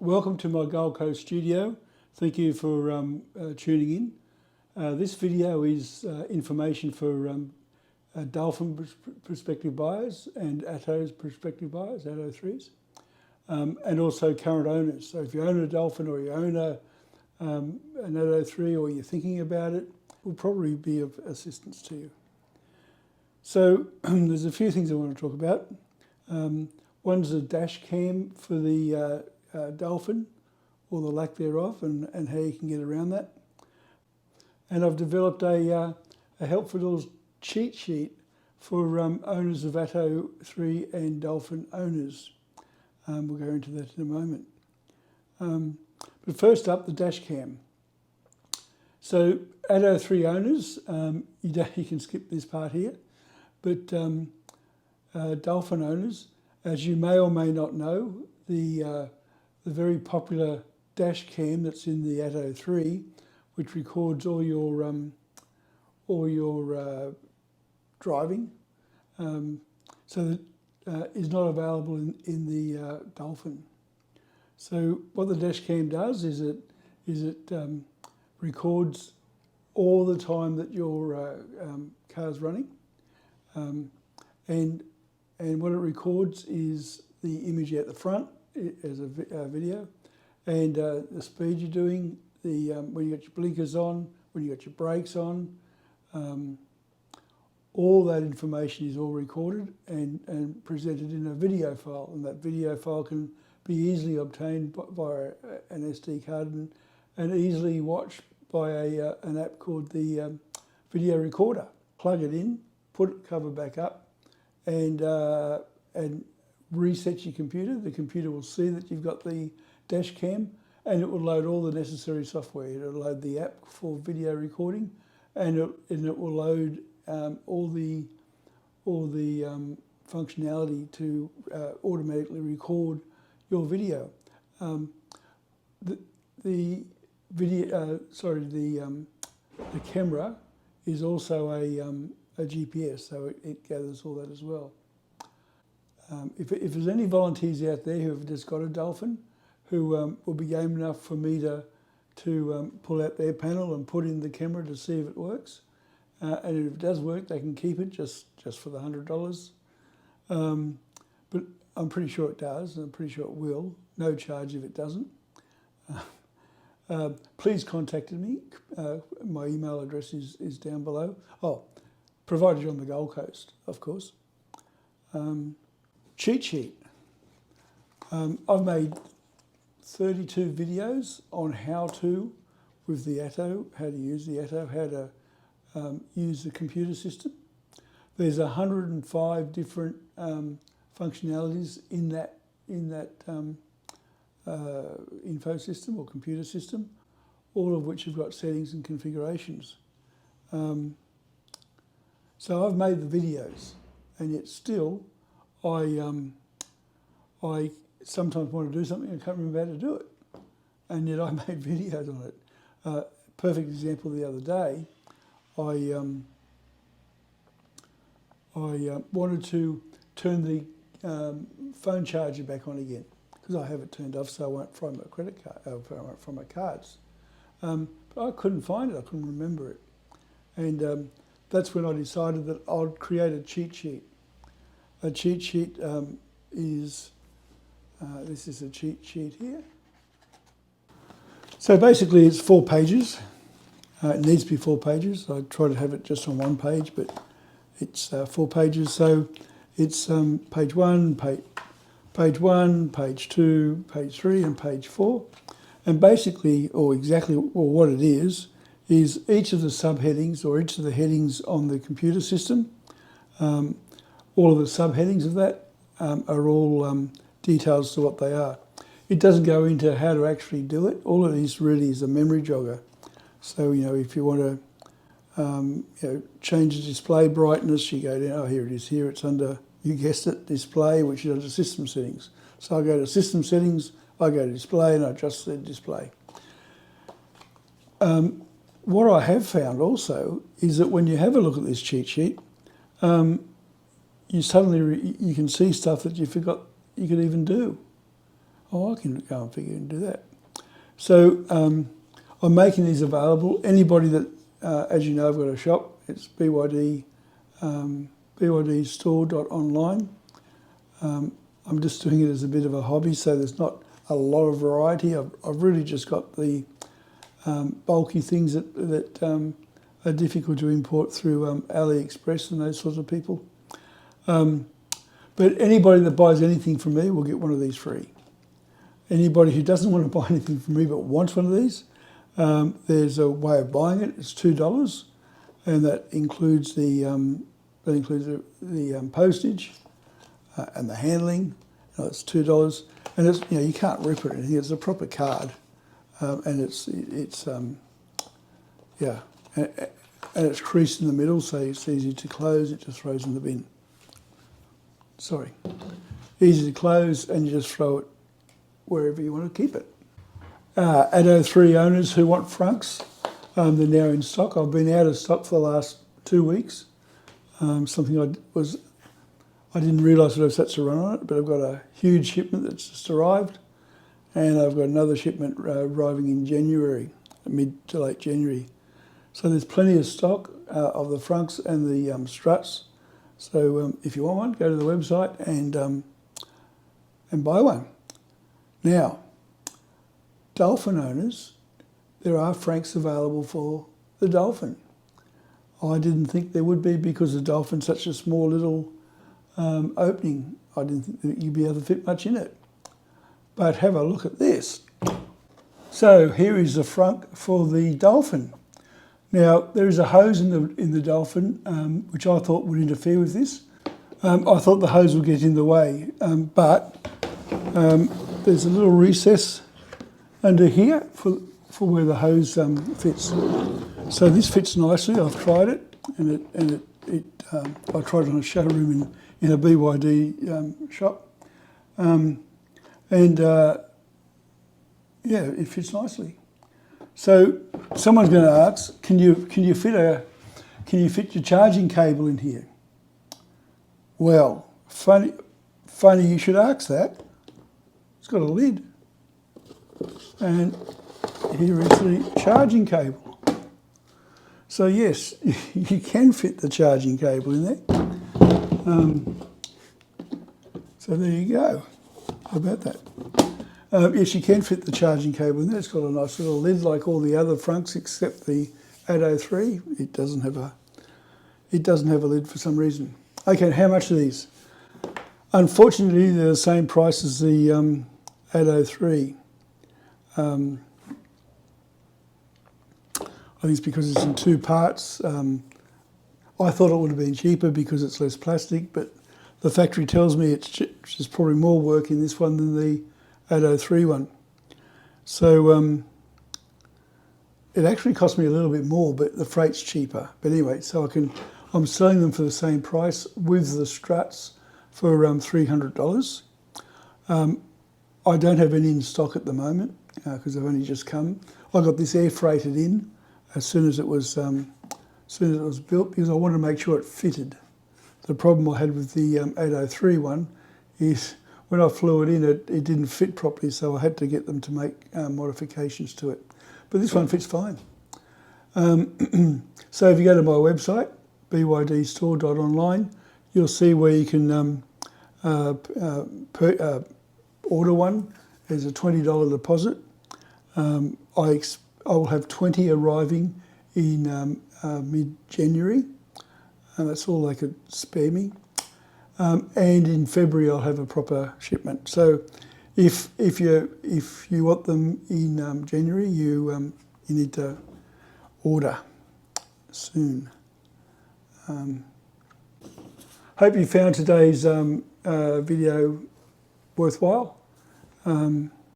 Welcome to my Gold Coast studio. Thank you for tuning in. This video is information for Dolphin prospective buyers and Atto's prospective buyers, Atto 3s, and also current owners. So if you own a Dolphin or you own an Atto 3 or you're thinking about it, will probably be of assistance to you. So there's a few things I want to talk about. One's a dash cam for the Dolphin, or the lack thereof, and how you can get around that. And I've developed a helpful little cheat sheet for owners of Atto 3 and Dolphin owners. We'll go into that in a moment. But first up, the dash cam. So Atto 3 owners, you can skip this part here, but Dolphin owners, as you may or may not know, the very popular dash cam that's in the Atto 3, which records all your driving, so that is not available in the Dolphin. So what the dash cam does is it records all the time that your car's running, and what it records is the image at the front as a video, and the speed you're doing, when you got your blinkers on, when you got your brakes on, all that information is all recorded and presented in a video file, and that video file can be easily obtained via an SD card and easily watched by an app called the video recorder. Plug it in, put the cover back up, and reset your computer. The computer will see that you've got the dash cam, and it will load all the necessary software. It'll load the app for video recording, and it will load all the functionality to automatically record your video. The camera is also a GPS, so it gathers all that as well. If there's any volunteers out there who have just got a Dolphin, who will be game enough for me to pull out their panel and put in the camera to see if it works, and if it does work, they can keep it just for the $100. But I'm pretty sure it does, and I'm pretty sure it will. No charge if it doesn't. Please contact me. My email address is down below. Oh, provided you're on the Gold Coast, of course. Cheat sheet. I've made 32 videos on how to with the Atto, how to use the Atto, how to use the computer system. There's 105 different functionalities in that info system or computer system, all of which have got settings and configurations. So I've made the videos, and yet still I sometimes want to do something and can't remember how to do it, and yet I made videos on it. Perfect example the other day, I wanted to turn the phone charger back on again because I have it turned off, so I won't fry my credit card, from my cards. But I couldn't find it. I couldn't remember it, and that's when I decided that I'd create a cheat sheet. A cheat sheet this is a cheat sheet here. So basically it's 4 pages. It needs to be 4 pages. I try to have it just on 1 page, but it's 4 pages. So it's page 1, page 1, page 2, page 3, and page 4. And basically, or what it is each of the subheadings or each of the headings on the computer system, all of the subheadings of that are all details to what they are. It doesn't go into how to actually do it. All it is really is a memory jogger. So, if you want to change the display brightness, you go down, oh, here it is, here it's under, you guessed it, display, which is under system settings. So I go to system settings, I go to display, and I adjust the display. What I have found also is that when you have a look at this cheat sheet, you can see stuff that you forgot you could even do. Oh, I can go and figure and do that. So I'm making these available. Anybody that, as you know, I've got a shop. It's bydstore.online. I'm just doing it as a bit of a hobby, so there's not a lot of variety. I've really just got the bulky things that are difficult to import through AliExpress and those sorts of people. But anybody that buys anything from me will get one of these free. Anybody who doesn't want to buy anything from me but wants one of these, there's a way of buying it. It's $2, and that includes the postage and the handling. It's $2, and it's, you can't rip it or anything. It's a proper card, and it's creased in the middle, so it's easy to close. It just throws in the bin. Sorry, easy to close, and you just throw it wherever you want to keep it. Atto 3 owners who want Frunks, they're now in stock. I've been out of stock for the last 2 weeks. Something I didn't realise that I have such a run on it, but I've got a huge shipment that's just arrived, and I've got another shipment arriving in January, mid to late January. So there's plenty of stock of the Frunks and the struts. So if you want one, go to the website and buy one. Now, Dolphin owners, there are Franks available for the Dolphin. I didn't think there would be because the Dolphin's such a small little opening. I didn't think that you'd be able to fit much in it. But have a look at this. So here is the frunk for the Dolphin. Now, there is a hose in the Dolphin, which I thought would interfere with this. I thought the hose would get in the way, but there's a little recess under here for where the hose fits. So this fits nicely. I've tried it, and I tried it on a showroom in a BYD shop, yeah, it fits nicely. So someone's going to ask, can you fit your charging cable in here? Well, funny you should ask that. It's got a lid, and here is the charging cable. So yes, you can fit the charging cable in there. So there you go. How about that? Yes, you can fit the charging cable in there. It's got a nice little lid like all the other Frunks except the Atto 3. It doesn't have a lid for some reason. Okay, how much are these? Unfortunately, they're the same price as the Atto 3. I think it's because it's in 2 parts. I thought it would have been cheaper because it's less plastic, but the factory tells me there's probably more work in this one than the Atto 3 one. So it actually cost me a little bit more, but the freight's cheaper. But anyway, so I'm selling them for the same price with the struts for $300. I don't have any in stock at the moment because they've only just come. I got this air freighted in as soon as it was built because I wanted to make sure it fitted. The problem I had with the Atto 3 one is when I flew it in, it didn't fit properly, so I had to get them to make modifications to it. But this one fits fine. So if you go to my website, bydstore.online, you'll see where you can order one. There's a $20 deposit. I will have 20 arriving in mid-January, and that's all they could spare me. And in February I'll have a proper shipment. So if you want them in January, you need to order soon. Hope you found today's video worthwhile.